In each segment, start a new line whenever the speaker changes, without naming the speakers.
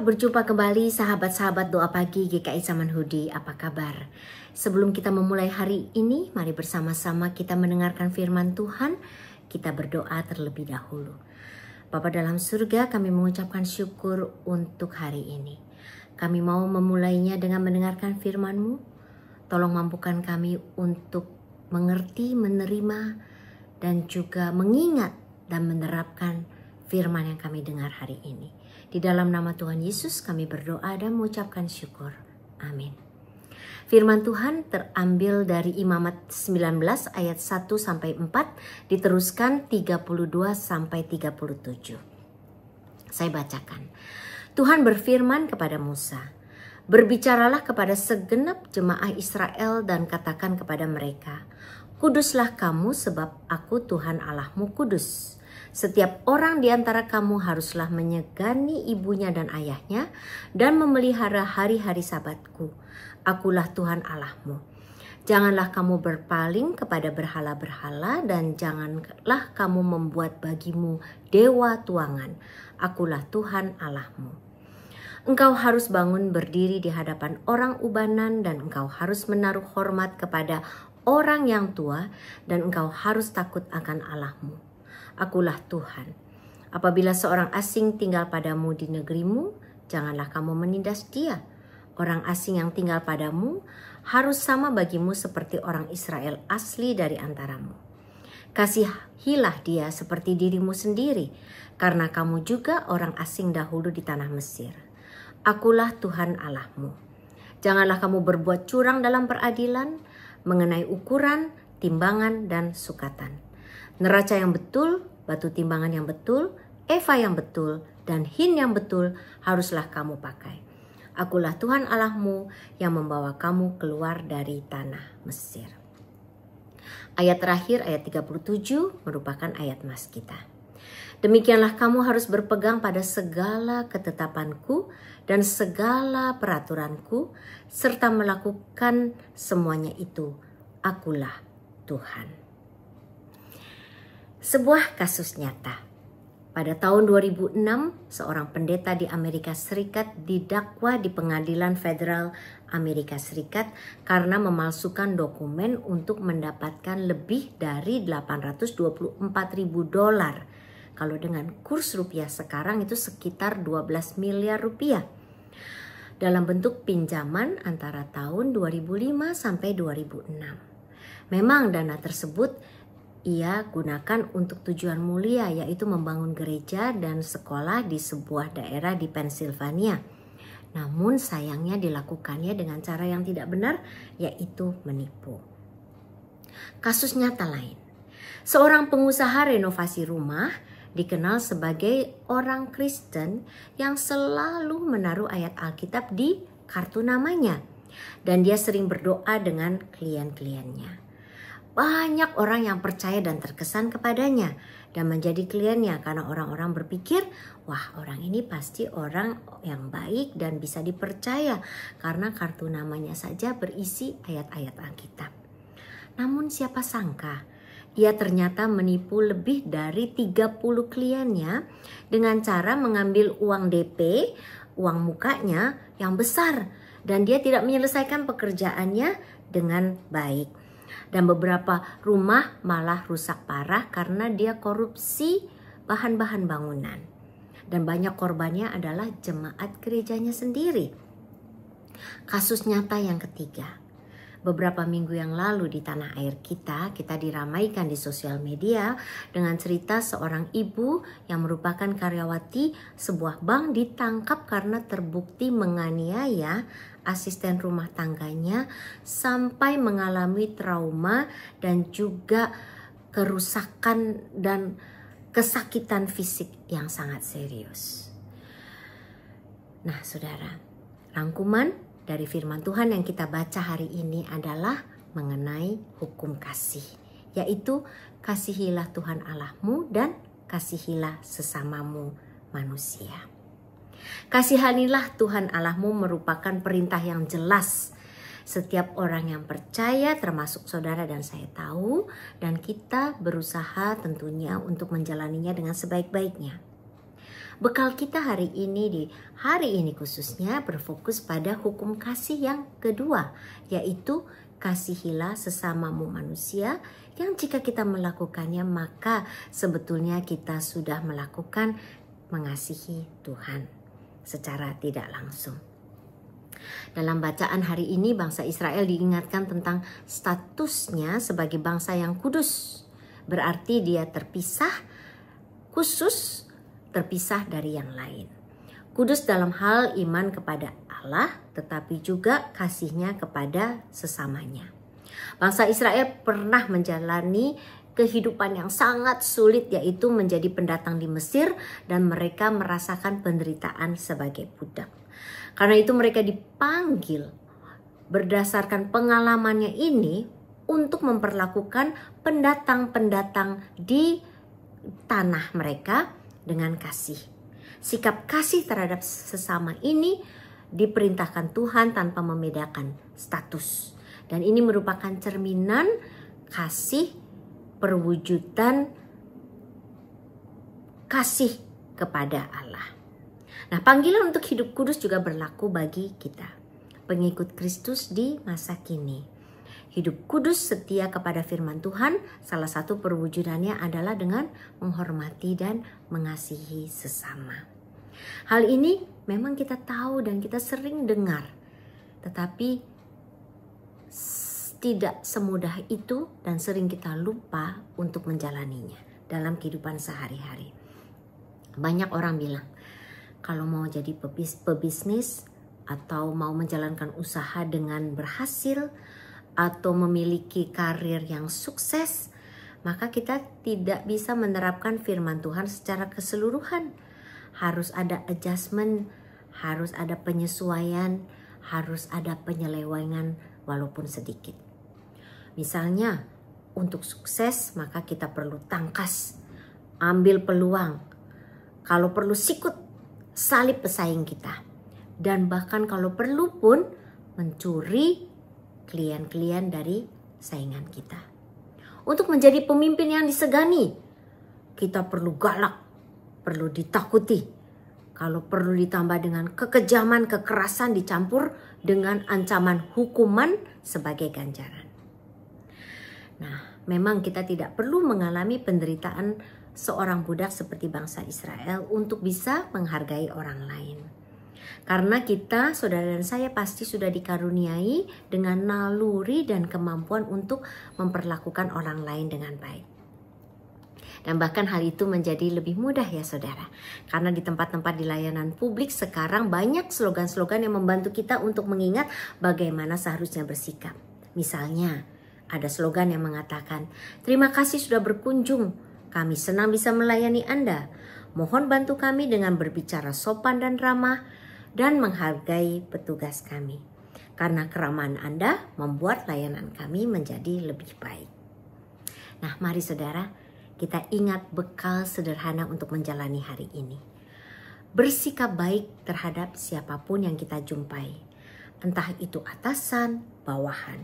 berjumpa kembali sahabat-sahabat doa pagi GKI Samanhudi, apa kabar? Sebelum kita memulai hari ini, mari bersama-sama kita mendengarkan firman Tuhan, kita berdoa terlebih dahulu. Bapa dalam surga, kami mengucapkan syukur untuk hari ini. Kami mau memulainya dengan mendengarkan firman-Mu. Tolong mampukan kami untuk mengerti, menerima, dan juga mengingat dan menerapkan firman yang kami dengar hari ini. Di dalam nama Tuhan Yesus kami berdoa dan mengucapkan syukur. Amin. Firman Tuhan terambil dari Imamat 19 ayat 1 sampai 4, diteruskan 32 sampai 37. Saya bacakan. Tuhan berfirman kepada Musa, "Berbicaralah kepada segenap jemaah Israel dan katakan kepada mereka, Kuduslah kamu sebab aku Tuhan Allahmu kudus. Setiap orang di antara kamu haruslah menyegani ibunya dan ayahnya dan memelihara hari-hari sabatku. Akulah Tuhan Allahmu. Janganlah kamu berpaling kepada berhala-berhala dan janganlah kamu membuat bagimu dewa tuangan. Akulah Tuhan Allahmu. Engkau harus bangun berdiri di hadapan orang ubanan dan engkau harus menaruh hormat kepada orang yang tua dan engkau harus takut akan Allahmu. Akulah Tuhan. Apabila seorang asing tinggal padamu di negerimu, janganlah kamu menindas dia. Orang asing yang tinggal padamu harus sama bagimu seperti orang Israel asli dari antaramu. Kasihilah dia seperti dirimu sendiri, karena kamu juga orang asing dahulu di tanah Mesir. Akulah Tuhan Allahmu. Janganlah kamu berbuat curang dalam peradilan, mengenai ukuran, timbangan, dan sukatan. Neraca yang betul, batu timbangan yang betul, eva yang betul, dan hin yang betul haruslah kamu pakai. Akulah Tuhan Allahmu yang membawa kamu keluar dari tanah Mesir." Ayat terakhir, ayat 37 merupakan ayat mas kita. "Demikianlah kamu harus berpegang pada segala ketetapanku dan segala peraturanku, serta melakukan semuanya itu. Akulah Tuhan." Sebuah kasus nyata. Pada tahun 2006, seorang pendeta di Amerika Serikat didakwa di Pengadilan Federal Amerika Serikat karena memalsukan dokumen untuk mendapatkan lebih dari $824.000. Kalau dengan kurs rupiah sekarang itu sekitar 12 miliar rupiah. Dalam bentuk pinjaman antara tahun 2005 sampai 2006. Memang dana tersebut ia gunakan untuk tujuan mulia, yaitu membangun gereja dan sekolah di sebuah daerah di Pennsylvania. Namun sayangnya dilakukannya dengan cara yang tidak benar, yaitu menipu. Kasus nyata lain. Seorang pengusaha renovasi rumah dikenal sebagai orang Kristen yang selalu menaruh ayat Alkitab di kartu namanya. Dan dia sering berdoa dengan klien-kliennya. Banyak orang yang percaya dan terkesan kepadanya dan menjadi kliennya karena orang-orang berpikir, wah, orang ini pasti orang yang baik dan bisa dipercaya karena kartu namanya saja berisi ayat-ayat Alkitab. Namun siapa sangka ia ternyata menipu lebih dari 30 kliennya dengan cara mengambil uang DP, uang mukanya yang besar, dan dia tidak menyelesaikan pekerjaannya dengan baik. Dan beberapa rumah malah rusak parah karena dia korupsi bahan-bahan bangunan. Dan banyak korbannya adalah jemaat gerejanya sendiri. Kasus nyata yang ketiga. Beberapa minggu yang lalu di tanah air kita diramaikan di sosial media dengan cerita seorang ibu yang merupakan karyawati sebuah bank ditangkap karena terbukti menganiaya asisten rumah tangganya sampai mengalami trauma dan juga kerusakan dan kesakitan fisik yang sangat serius. Nah, saudara, rangkuman dari firman Tuhan yang kita baca hari ini adalah mengenai hukum kasih, yaitu kasihilah Tuhan Allahmu dan kasihilah sesamamu manusia. Kasihanilah Tuhan Allahmu merupakan perintah yang jelas. Setiap orang yang percaya, termasuk saudara dan saya tahu, dan kita berusaha tentunya untuk menjalaninya dengan sebaik-baiknya. Bekal kita hari ini khususnya berfokus pada hukum kasih yang kedua, yaitu kasihilah sesamamu manusia, yang jika kita melakukannya maka sebetulnya kita sudah melakukan mengasihi Tuhan secara tidak langsung. Dalam bacaan hari ini bangsa Israel diingatkan tentang statusnya sebagai bangsa yang kudus. Berarti dia terpisah, khusus, terpisah dari yang lain. Kudus dalam hal iman kepada Allah, tetapi juga kasihnya kepada sesamanya. Bangsa Israel pernah menjalani kehidupan yang sangat sulit, yaitu menjadi pendatang di Mesir dan mereka merasakan penderitaan sebagai budak. Karena itu mereka dipanggil berdasarkan pengalamannya ini untuk memperlakukan pendatang-pendatang di tanah mereka dengan kasih. Sikap kasih terhadap sesama ini diperintahkan Tuhan tanpa membedakan status. Dan ini merupakan cerminan kasih, perwujudan kasih kepada Allah. Nah, panggilan untuk hidup kudus juga berlaku bagi kita, pengikut Kristus di masa kini. Hidup kudus setia kepada firman Tuhan, salah satu perwujudannya adalah dengan menghormati dan mengasihi sesama. Hal ini memang kita tahu dan kita sering dengar, tetapi tidak semudah itu dan sering kita lupa untuk menjalaninya dalam kehidupan sehari-hari. Banyak orang bilang, kalau mau jadi pebisnis atau mau menjalankan usaha dengan berhasil atau memiliki karir yang sukses, maka kita tidak bisa menerapkan firman Tuhan secara keseluruhan. Harus ada adjustment, harus ada penyesuaian, harus ada penyelewengan walaupun sedikit. Misalnya, untuk sukses maka kita perlu tangkas, ambil peluang. Kalau perlu sikut, salib pesaing kita. Dan bahkan kalau perlu pun mencuri klien-klien dari saingan kita. Untuk menjadi pemimpin yang disegani, kita perlu galak, perlu ditakuti. Kalau perlu ditambah dengan kekejaman, kekerasan dicampur dengan ancaman hukuman sebagai ganjaran. Nah, memang kita tidak perlu mengalami penderitaan seorang budak seperti bangsa Israel untuk bisa menghargai orang lain. Karena kita, saudara dan saya pasti sudah dikaruniai dengan naluri dan kemampuan untuk memperlakukan orang lain dengan baik. Dan bahkan hal itu menjadi lebih mudah ya saudara. Karena di tempat-tempat di layanan publik sekarang banyak slogan-slogan yang membantu kita untuk mengingat bagaimana seharusnya bersikap. Misalnya, ada slogan yang mengatakan, terima kasih sudah berkunjung, kami senang bisa melayani Anda. Mohon bantu kami dengan berbicara sopan dan ramah dan menghargai petugas kami. Karena keramahan Anda membuat layanan kami menjadi lebih baik. Nah, mari saudara, kita ingat bekal sederhana untuk menjalani hari ini. Bersikap baik terhadap siapapun yang kita jumpai. Entah itu atasan, bawahan,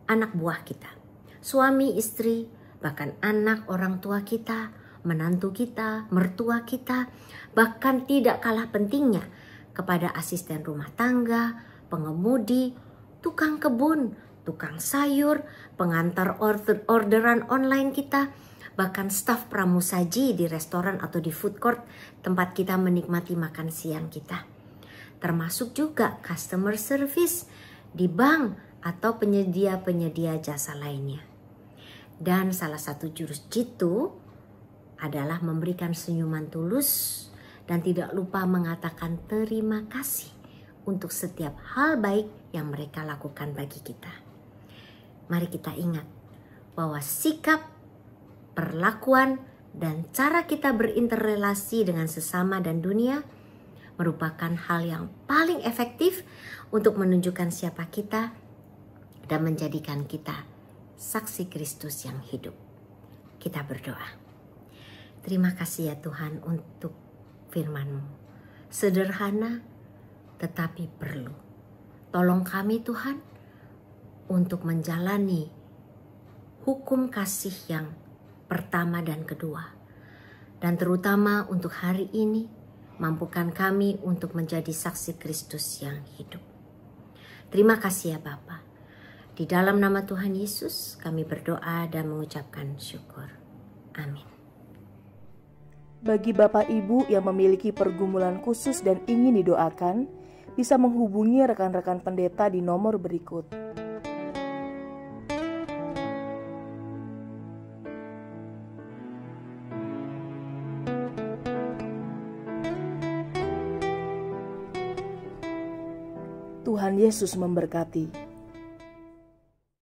anak buah kita, suami, istri, bahkan anak orang tua kita, menantu kita, mertua kita, bahkan tidak kalah pentingnya kepada asisten rumah tangga, pengemudi, tukang kebun, tukang sayur, pengantar orderan online kita, bahkan staf pramusaji di restoran atau di food court tempat kita menikmati makan siang kita. Termasuk juga customer service di bank atau penyedia-penyedia jasa lainnya. Dan salah satu jurus jitu adalah memberikan senyuman tulus dan tidak lupa mengatakan terima kasih untuk setiap hal baik yang mereka lakukan bagi kita. Mari kita ingat bahwa sikap, perlakuan, dan cara kita berinteraksi dengan sesama dan dunia merupakan hal yang paling efektif untuk menunjukkan siapa kita dan menjadikan kita saksi Kristus yang hidup. Kita berdoa. Terima kasih ya Tuhan untuk firman-Mu. Sederhana tetapi perlu. Tolong kami Tuhan untuk menjalani hukum kasih yang pertama dan kedua. Dan terutama untuk hari ini, Mampukan kami untuk menjadi saksi Kristus yang hidup. Terima kasih ya Bapa. Di dalam nama Tuhan Yesus kami berdoa dan mengucapkan syukur. Amin.
Bagi Bapak Ibu yang memiliki pergumulan khusus dan ingin didoakan, bisa menghubungi rekan-rekan pendeta di nomor berikut. Tuhan Yesus memberkati.